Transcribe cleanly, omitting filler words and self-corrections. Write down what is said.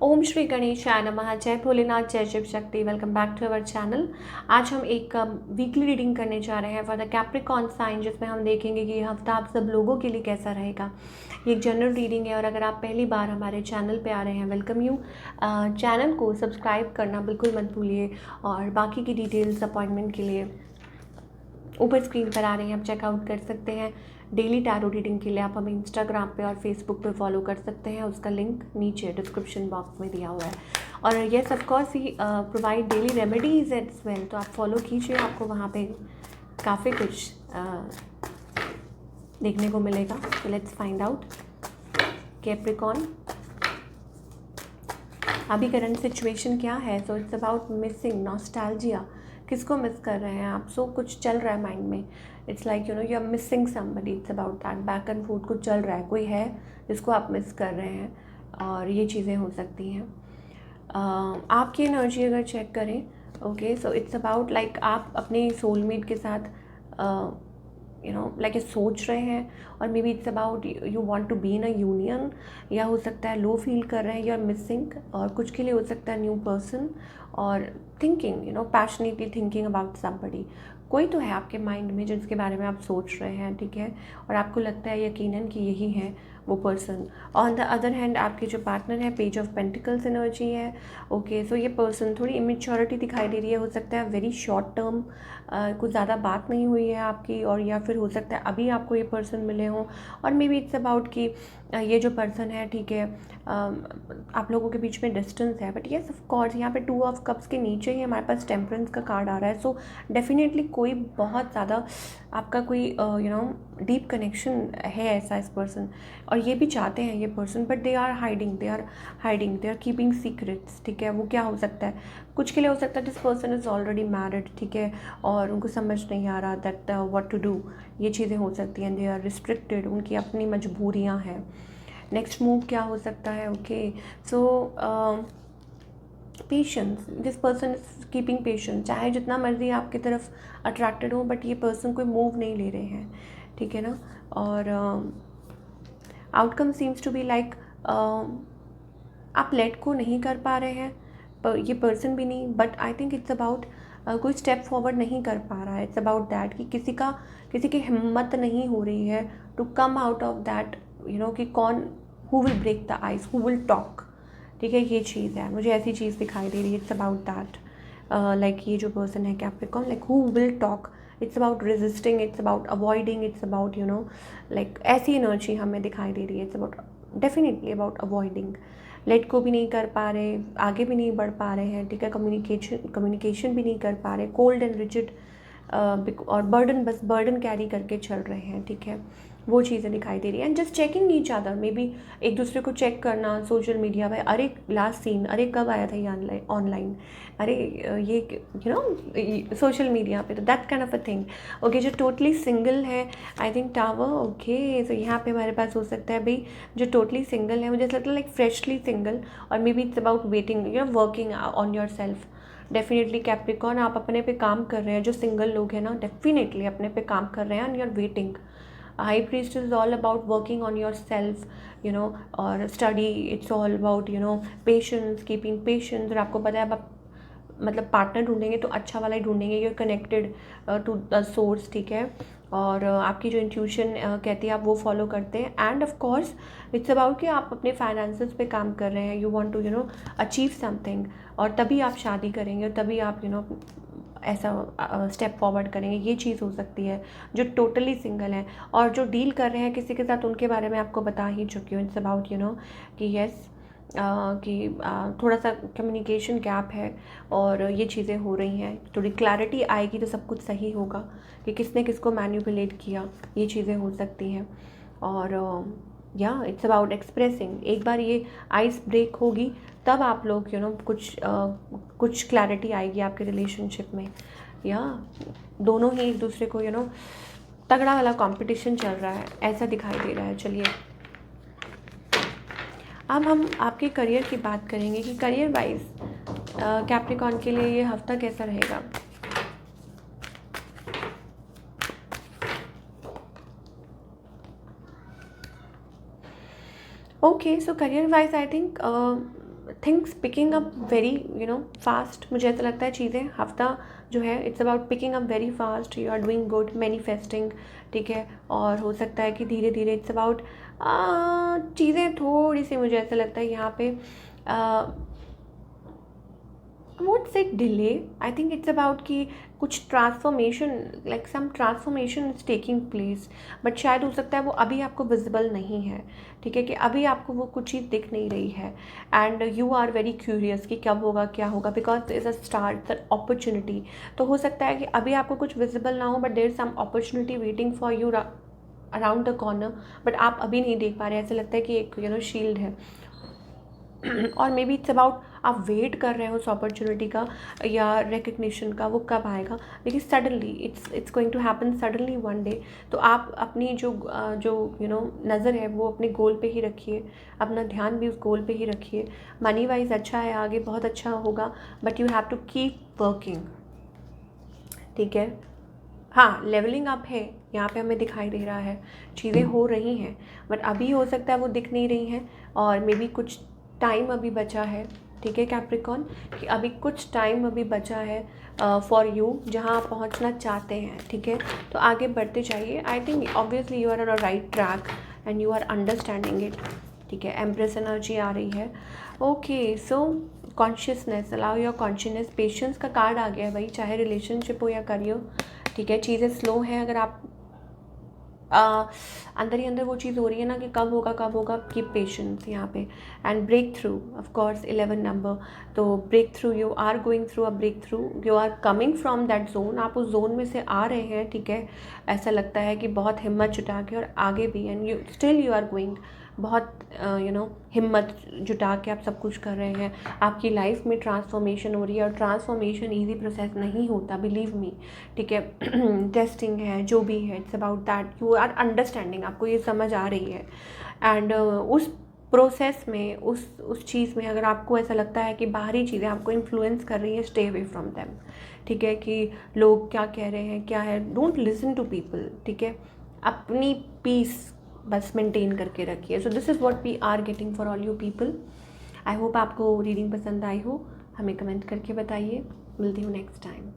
ओम श्री गणेशाय नमः। जय भोलेनाथ, जय Shiv Shakti. Welcome back to our channel. आज हम एक वीकली रीडिंग करने जा रहे हैं फॉर द कैप्रिकॉन साइन, जिसमें हम देखेंगे कि ये हफ्ता आप सब लोगों के लिए कैसा रहेगा। ये एक जनरल रीडिंग है और अगर आप पहली बार हमारे चैनल पे आ रहे हैं, वेलकम यू। चैनल को सब्सक्राइब करना बिल्कुल मत भूलिए और बाकी की डिटेल्स अपॉइंटमेंट के लिए ऊपर स्क्रीन पर आ रही हैं, आप चेकआउट कर सकते हैं। डेली टैरो रीडिंग के लिए आप हमें इंस्टाग्राम पे और फेसबुक पे फॉलो कर सकते हैं, उसका लिंक नीचे डिस्क्रिप्शन बॉक्स में दिया हुआ है। और येस ऑफ कोर्स ही provide daily remedies as well, तो आप फॉलो कीजिए, आपको वहाँ पे काफ़ी कुछ देखने को मिलेगा। तो लेट्स फाइंड आउट कैप्रिकॉन अभी करंट सिचुएशन क्या है। So it's about missing, nostalgia. किसको मिस कर रहे हैं आप? सो कुछ चल रहा है माइंड में। It's like you are missing somebody. It's about that, back and forth कुछ चल रहा है, कोई है जिसको आप मिस कर रहे हैं और ये चीज़ें हो सकती हैं। आपकी एनर्जी अगर चेक करें, okay, so it's about like आप अपने सोलमेट के साथ लाइक ये सोच रहे हैं और maybe it's about you want to be in a union, या हो सकता है लो फील कर रहे हैं, यू आर मिसिंग। और कुछ के लिए हो सकता है न्यू पर्सन और thinking passionately thinking about somebody. कोई तो है आपके माइंड में जिसके बारे में आप सोच रहे हैं, ठीक है, और आपको लगता है यकीनन कि यही है वो person. On the other hand आपके जो पार्टनर है, पेज ऑफ पेंटिकल्स एनर्जी है। ओके, सो ये पर्सन थोड़ी इमेच्योरिटी दिखाई दे रही है। हो सकता है वेरी शॉर्ट टर्म कुछ ज़्यादा बात नहीं हुई है आपकी, और या फिर हो सकता है अभी आपको ये पर्सन मिले हों। और मे बी इट्स अबाउट कि ये जो पर्सन है, ठीक है, आप लोगों के बीच में डिस्टेंस है। बट येस ऑफ कोर्स यहाँ पे 2 ऑफ कप्स के नीचे ही हमारे पास टेम्परेंस का कार्ड आ रहा है। सो डेफिनेटली कोई बहुत ज़्यादा आपका कोई डीप कनेक्शन है ऐसा इस पर्सन, और ये भी चाहते हैं ये person, but they are hiding, they are keeping secrets. ठीक है, वो क्या हो सकता है? कुछ के लिए हो सकता है this person is already married, ठीक है, और उनको समझ नहीं आ रहा दैट व्हाट टू डू। ये चीज़ें हो सकती हैं। दे आर रिस्ट्रिक्टेड, उनकी अपनी मजबूरियाँ हैं। नेक्स्ट मूव क्या हो सकता है? Okay, so patience, this person is keeping patience. चाहे जितना मर्जी आपकी तरफ अट्रैक्टेड हो, बट ये पर्सन कोई मूव नहीं ले रहे हैं, ठीक है ना। और outcome seems to be like आप लेट को नहीं कर पा रहे हैं, पर ये पर्सन भी नहीं। But I think it's about कोई स्टेप फॉरवर्ड नहीं कर पा रहा है। इट्स अबाउट दैट कि किसी की हिम्मत नहीं हो रही है to come out of that, कि कौन, who will break the ice, who will talk. ठीक है, ये चीज़ है, मुझे ऐसी चीज़ दिखाई दे रही है। इट्स अबाउट दैट लाइक ये जो पर्सन है Capricorn, like who will talk. It's about resisting, it's about avoiding, it's about like ऐसी एनर्जी हमें दिखाई दे रही है। It's about definitely about avoiding. Late को भी नहीं कर पा रहे, आगे भी नहीं बढ़ पा रहे हैं, ठीक है, कम्युनिकेशन भी नहीं कर पा रहे, कोल्ड एंड रिजिड, और बर्डन कैरी करके चल रहे हैं, ठीक है, वो चीज़ें दिखाई दे रही है। And just checking each other, may be एक दूसरे को चेक करना सोशल मीडिया पे। अरे लास्ट सीन, अरे कब आया था ये ऑनलाइन, अरे ये सोशल मीडिया पे, तो that kind of a thing. Okay, जो टोटली सिंगल है, आई थिंक टावर। ओके, तो यहाँ पे हमारे पास हो सकता है भाई जो टोटली सिंगल है, मुझे ऐसा लगता है लाइक फ्रेशली सिंगल, और maybe it's about waiting, working on your self. Definitely Capricorn, आप अपने पे काम कर रहे हैं। जो सिंगल लोग हैं ना, डेफिनेटली अपने पे काम कर रहे हैं and you are waiting. High priest is all about working on yourself, और study, it's all about patience, keeping patience. और आपको पता है, अब आप मतलब पार्टनर ढूंढेंगे तो अच्छा वाला ही ढूंढेंगे, you are connected to the source, ठीक है, और आपकी जो इंट्यूशन कहती है आप वो फॉलो करते हैं। And of course it's about कि आप अपने फाइनेंसेस पे काम कर रहे हैं, you want to achieve something, और तभी आप शादी करेंगे, और तभी आप ऐसा स्टेप फॉरवर्ड करेंगे। ये चीज़ हो सकती है। जो टोटली सिंगल है और जो डील कर रहे हैं किसी के साथ, उनके बारे में आपको बता ही चुकी हूँ। इट्स अबाउट कि येस, कि थोड़ा सा कम्युनिकेशन गैप है और ये चीज़ें हो रही हैं। थोड़ी क्लैरिटी आएगी तो सब कुछ सही होगा कि किसने किसको मैनिपुलेट किया, ये चीज़ें हो सकती हैं। और या इट्स अबाउट एक्सप्रेसिंग। एक बार ये आइस ब्रेक होगी तब आप लोग कुछ क्लैरिटी आएगी आपके रिलेशनशिप में, या दोनों ही एक दूसरे को तगड़ा वाला कंपटीशन चल रहा है, ऐसा दिखाई दे रहा है। चलिए, अब हम आपके करियर की बात करेंगे कि करियर वाइज कैप्रिकॉर्न के लिए ये हफ्ता कैसा रहेगा। Okay, so career wise I think things picking up very fast, मुझे ऐसा लगता है चीज़ें हफ्ता जो है it's about picking up very fast, you are doing good, manifesting, ठीक है। और हो सकता है कि धीरे धीरे इट्स अबाउट चीज़ें थोड़ी सी, मुझे ऐसा लगता है यहाँ पे वोट से delay, I think it's about कि कुछ transformation, like some transformation is taking place, but शायद हो सकता है वो अभी आपको विजिबल नहीं है, ठीक है, कि अभी आपको वो कुछ चीज़ दिख नहीं रही है, and you are very curious कि कब होगा, क्या होगा, because is a start the opportunity. तो हो सकता है कि अभी आपको कुछ विजिबल ना हो, but there is some opportunity waiting for you around the corner, but आप अभी नहीं देख पा रहे हैं। ऐसा लगता है कि एक शील्ड है और मे बी इट्स अबाउट आप वेट कर रहे हो उस अपॉर्चुनिटी का या रिकग्निशन का, वो कब आएगा, लेकिन suddenly it's going to happen suddenly one day. तो आप अपनी जो नज़र है वो अपने गोल पे ही रखिए, अपना ध्यान भी उस गोल पे ही रखिए। मनी वाइज अच्छा है, आगे बहुत अच्छा होगा, but you have to keep working, ठीक है। हाँ, लेवलिंग अप है यहाँ पे हमें दिखाई दे रहा है, चीज़ें हो रही हैं, बट अभी हो सकता है वो दिख नहीं रही हैं, और मे बी कुछ टाइम अभी बचा है, ठीक है कैप्रिकॉर्न, कि अभी कुछ टाइम अभी बचा है फॉर यू, जहाँ आप पहुँचना चाहते हैं, ठीक है। तो आगे बढ़ते जाइए। I think obviously you are on a right track and you are understanding it, ठीक है। एम्प्रेस एनर्जी आ रही है। Okay, so consciousness, allow your consciousness, patience का कार्ड आ गया है भाई, चाहे रिलेशनशिप हो या करियर, ठीक है। चीज़ें स्लो हैं, अगर आप अंदर ही अंदर वो चीज़ हो रही है ना कि कब होगा, कीप पेशेंस यहाँ पे। And breakthrough, of course 11 number, तो breakthrough, you are going through a breakthrough, you are coming from that zone, आप उस जोन में से आ रहे हैं, ठीक है। ऐसा लगता है कि बहुत हिम्मत जुटा के और आगे भी, and you still you are going, बहुत हिम्मत जुटा के आप सब कुछ कर रहे हैं। आपकी लाइफ में ट्रांसफॉर्मेशन हो रही है, और ट्रांसफॉर्मेशन ईजी प्रोसेस नहीं होता, बिलीव मी, ठीक है। टेस्टिंग है, जो भी है, it's about that you are understanding, आपको ये समझ आ रही है। एंड उस प्रोसेस में, उस चीज़ में अगर आपको ऐसा लगता है कि बाहरी चीज़ें आपको इन्फ्लुएंस कर रही हैं, स्टे अवे फ्रॉम देम, ठीक है। कि लोग क्या कह रहे हैं, क्या है, डोंट लिसन टू पीपल, ठीक है। अपनी पीस बस मेंटेन करके रखिए। So this is what we are getting for all you people. I hope आपको रीडिंग पसंद आई हो, हमें कमेंट करके बताइए। मिलती हूँ नेक्स्ट टाइम।